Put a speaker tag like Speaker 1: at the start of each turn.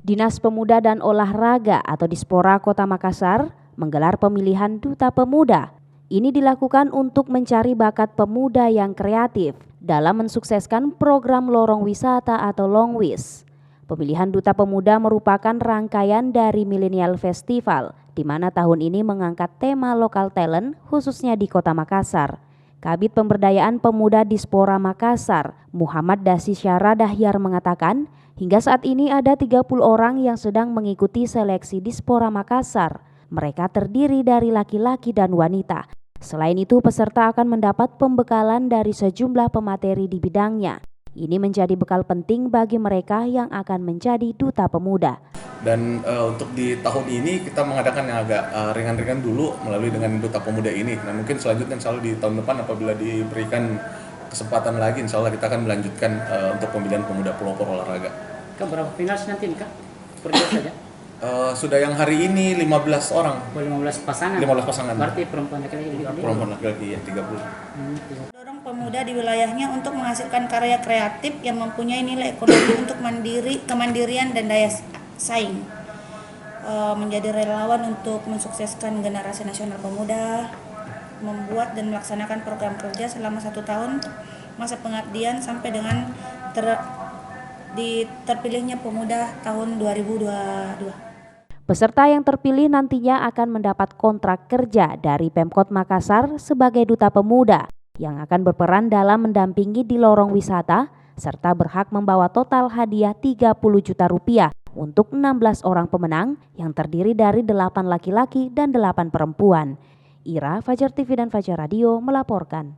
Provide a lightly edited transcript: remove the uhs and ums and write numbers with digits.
Speaker 1: Dinas Pemuda dan Olahraga atau Dispora Kota Makassar menggelar pemilihan Duta Pemuda. Ini dilakukan untuk mencari bakat pemuda yang kreatif dalam mensukseskan program Lorong Wisata atau Longwis. Pemilihan Duta Pemuda merupakan rangkaian dari Millennial Festival, di mana tahun ini mengangkat tema lokal talent khususnya di Kota Makassar. Kabid Pemberdayaan Pemuda Dispora Makassar, Muhammad Dasisyara Dahyar mengatakan, hingga saat ini ada 30 orang yang sedang mengikuti seleksi Dispora Makassar. Mereka terdiri dari laki-laki dan wanita. Selain itu, peserta akan mendapat pembekalan dari sejumlah pemateri di bidangnya. Ini menjadi bekal penting bagi mereka yang akan menjadi duta pemuda.
Speaker 2: Dan untuk di tahun ini kita mengadakan yang agak ringan-ringan dulu melalui dengan duta pemuda ini. Nah mungkin selanjutnya insya Allah di tahun depan apabila diberikan kesempatan lagi, insya Allah kita akan melanjutkan untuk pemilihan pemuda pelopor olahraga.
Speaker 3: Kak, berapa finalis nanti nih Kak? Berdua saja?
Speaker 2: Sudah yang hari ini 15 orang.
Speaker 3: 15 pasangan?
Speaker 2: 15 pasangan.
Speaker 3: Berarti perempuan laki-laki?
Speaker 2: Perempuan laki-laki ya 30.
Speaker 4: Dorong pemuda di wilayahnya untuk menghasilkan karya kreatif yang mempunyai nilai ekonomi untuk kemandirian dan daya saing. Menjadi relawan untuk mensukseskan generasi nasional pemuda, membuat dan melaksanakan program kerja selama 1 tahun masa pengabdian sampai dengan terpilihnya pemuda tahun 2022.
Speaker 1: Peserta yang terpilih nantinya akan mendapat kontrak kerja dari Pemkot Makassar sebagai duta pemuda yang akan berperan dalam mendampingi di lorong wisata serta berhak membawa total hadiah 30 juta rupiah untuk 16 orang pemenang yang terdiri dari 8 laki-laki dan 8 perempuan. Ira, Fajar TV dan Fajar Radio melaporkan.